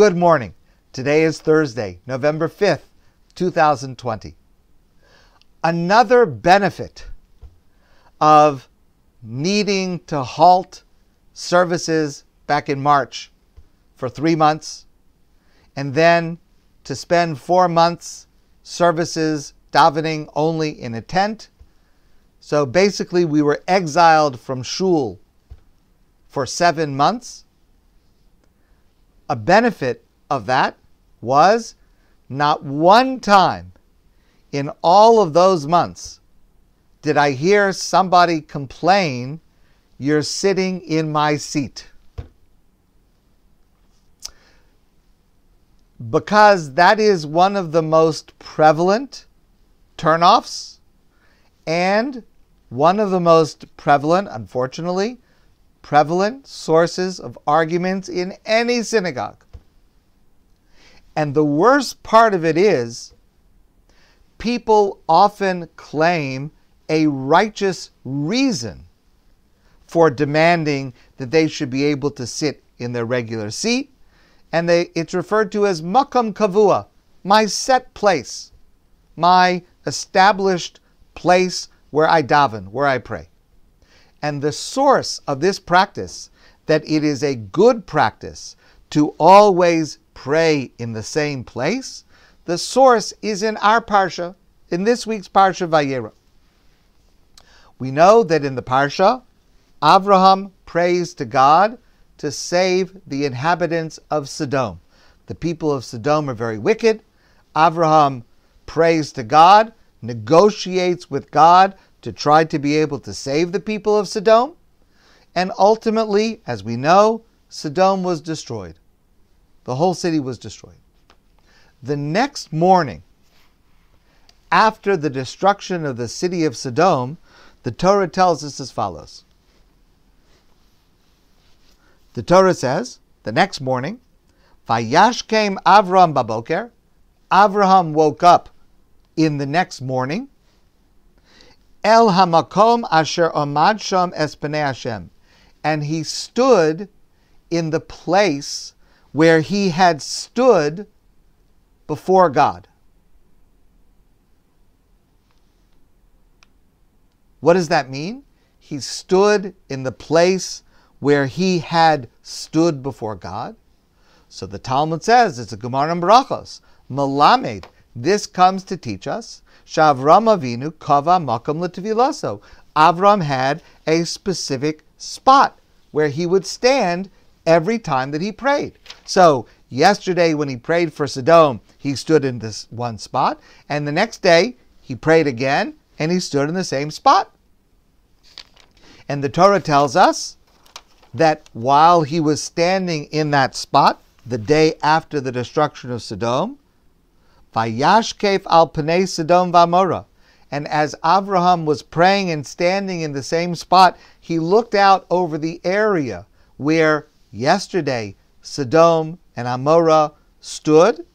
Good morning. Today is Thursday, November 5th, 2020. Another benefit of needing to halt services back in March for 3 months and then to spend 4 months services davening only in a tent. So basically we were exiled from shul for 7 months. A benefit of that was not one time in all of those months did I hear somebody complain, "You're sitting in my seat." Because that is one of the most prevalent turnoffs and one of the most prevalent, unfortunately, prevalent sources of arguments in any synagogue. And the worst part of it is, people often claim a righteous reason for demanding that they should be able to sit in their regular seat, and it's referred to as makam kavua, my set place, my established place where I daven, where I pray. And the source of this practice, that it is a good practice to always pray in the same place, the source is in our parsha, in this week's parsha Vayera. We know that in the parsha, Avraham prays to God to save the inhabitants of Sodom. The people of Sodom are very wicked. Avraham prays to God, negotiates with God to try to be able to save the people of Sodom. And ultimately, as we know, Sodom was destroyed. The whole city was destroyed. The next morning, after the destruction of the city of Sodom, the Torah tells us as follows. The Torah says, the next morning, Vayashkem Avram baboker, Avraham woke up in the next morning, El hamakom asher omad sham es pnei Hashem, and he stood in the place where he had stood before God. What does that mean? He stood in the place where he had stood before God. So the Talmud says, it's a Gemara in Barachos, Melamed, this comes to teach us, Shavram Avinu kava makam l'tevilaso. Avram had a specific spot where he would stand every time that he prayed. So yesterday when he prayed for Sodom, he stood in this one spot, and the next day he prayed again and he stood in the same spot. And the Torah tells us that while he was standing in that spot, the day after the destruction of Sodom, Vayashkef al pnei Sodom v'Amora, and as Avraham was praying and standing in the same spot, he looked out over the area where yesterday Sodom and Amorah stood.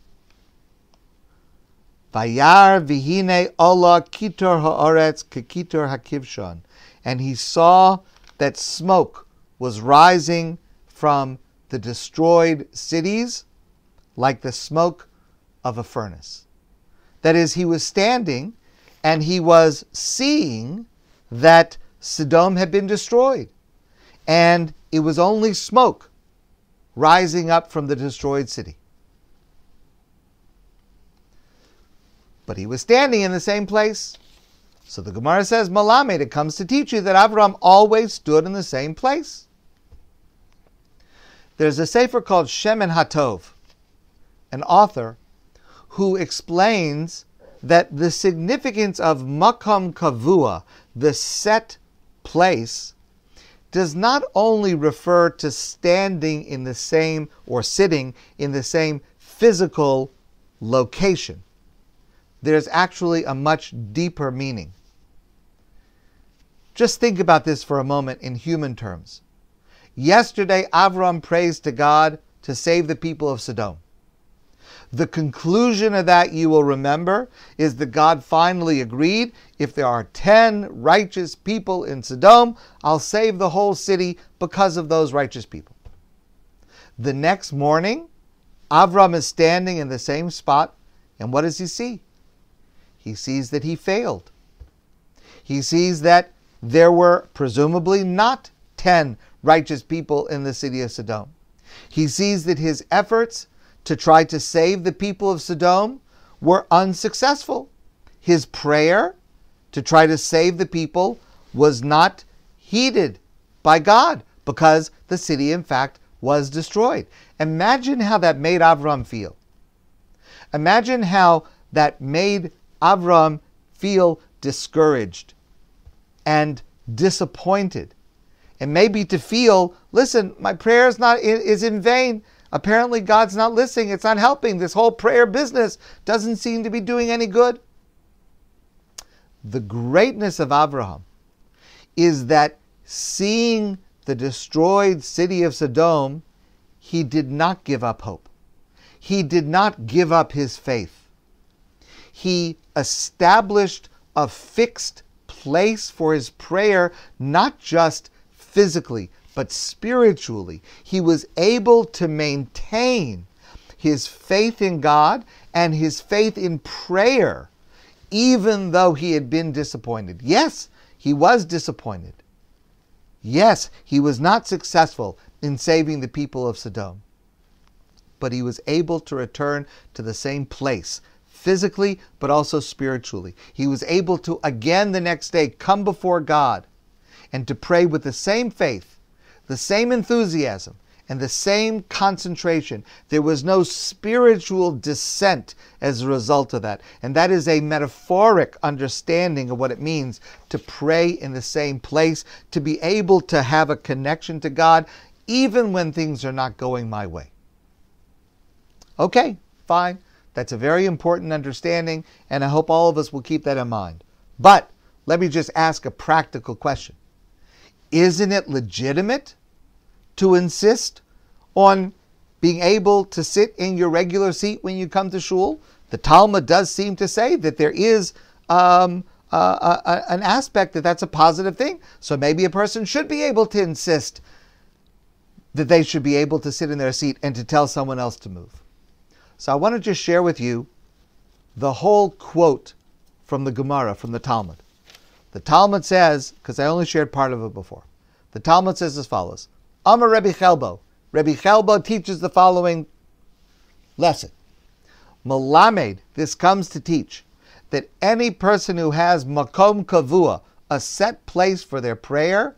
Vayar v'hine ola kitor ha'oretz kekitor hakivshon, and he saw that smoke was rising from the destroyed cities like the smoke of a furnace. That is, he was standing and he was seeing that Sodom had been destroyed, and it was only smoke rising up from the destroyed city. But he was standing in the same place. So the Gemara says, Malamed, it comes to teach you that Avraham always stood in the same place. There's a sefer called Shemen HaTov, an author who explains that the significance of Makam Kavua, the set place, does not only refer to standing in the same or sitting in the same physical location. There's actually a much deeper meaning. Just think about this for a moment in human terms. Yesterday, Avram prays to God to save the people of Sodom. The conclusion of that, you will remember, is that God finally agreed, if there are 10 righteous people in Sodom, I'll save the whole city because of those righteous people. The next morning, Avram is standing in the same spot, and what does he see? He sees that he failed. He sees that there were presumably not 10 righteous people in the city of Sodom. He sees that his efforts to try to save the people of Sodom were unsuccessful. His prayer to try to save the people was not heeded by God because the city, in fact, was destroyed. Imagine how that made Avram feel. Imagine how that made Avram feel discouraged and disappointed. And maybe to feel, listen, my prayer is in vain. Apparently God's not listening. It's not helping. This whole prayer business doesn't seem to be doing any good. The greatness of Abraham is that seeing the destroyed city of Sodom, he did not give up hope. He did not give up his faith. He established a fixed place for his prayer, not just physically, but spiritually. He was able to maintain his faith in God and his faith in prayer, even though he had been disappointed. Yes, he was disappointed. Yes, he was not successful in saving the people of Sodom. But he was able to return to the same place, physically, but also spiritually. He was able to, again the next day, come before God and to pray with the same faith, the same enthusiasm, and the same concentration. There was no spiritual descent as a result of that. And that is a metaphoric understanding of what it means to pray in the same place, to be able to have a connection to God, even when things are not going my way. Okay, fine. That's a very important understanding, and I hope all of us will keep that in mind. But let me just ask a practical question. Isn't it legitimate to insist on being able to sit in your regular seat when you come to shul? The Talmud does seem to say that there is an aspect that's a positive thing. So maybe a person should be able to insist that they should be able to sit in their seat and to tell someone else to move. So I want to just share with you the whole quote from the Gemara, from the Talmud. The Talmud says, because I only shared part of it before, the Talmud says as follows. Amar Rebbe Chelbo. Rebbe Chelbo teaches the following lesson. Melamed, this comes to teach that any person who has makom kavua, a set place for their prayer,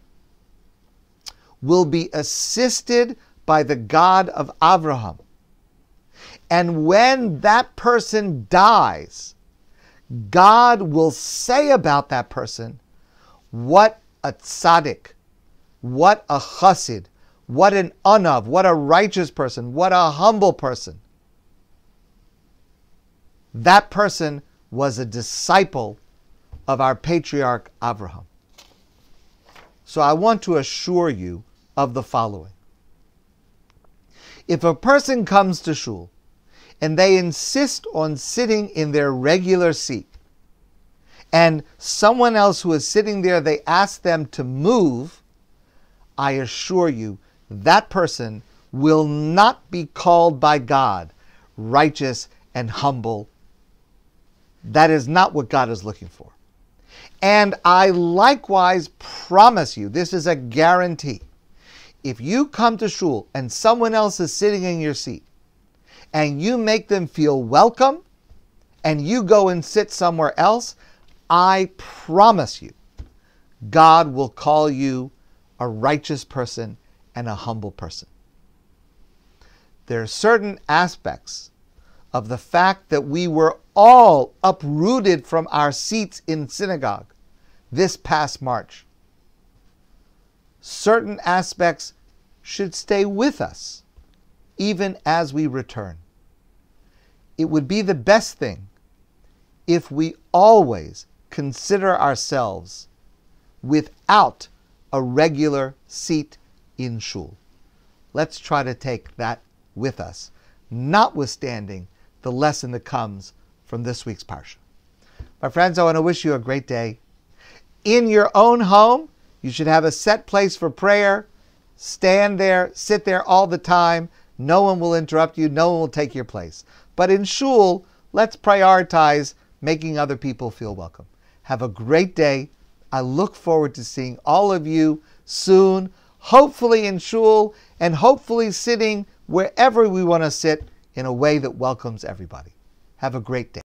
will be assisted by the God of Avraham. And when that person dies, God will say about that person, what a tzaddik, what a chassid, what an anav, what a righteous person, what a humble person. That person was a disciple of our patriarch Abraham. So I want to assure you of the following. If a person comes to shul and they insist on sitting in their regular seat, and someone else who is sitting there, they ask them to move, I assure you, that person will not be called by God righteous and humble. That is not what God is looking for. And I likewise promise you, this is a guarantee, if you come to shul and someone else is sitting in your seat, and you make them feel welcome, and you go and sit somewhere else, I promise you, God will call you a righteous person and a humble person. There are certain aspects of the fact that we were all uprooted from our seats in synagogue this past March. Certain aspects should stay with us even as we return. It would be the best thing if we always consider ourselves without a regular seat in shul. Let's try to take that with us, notwithstanding the lesson that comes from this week's parsha. My friends, I want to wish you a great day. In your own home, you should have a set place for prayer. Stand there, sit there all the time. No one will interrupt you. No one will take your place. But in shul, let's prioritize making other people feel welcome. Have a great day. I look forward to seeing all of you soon, hopefully in shul, and hopefully sitting wherever we want to sit in a way that welcomes everybody. Have a great day.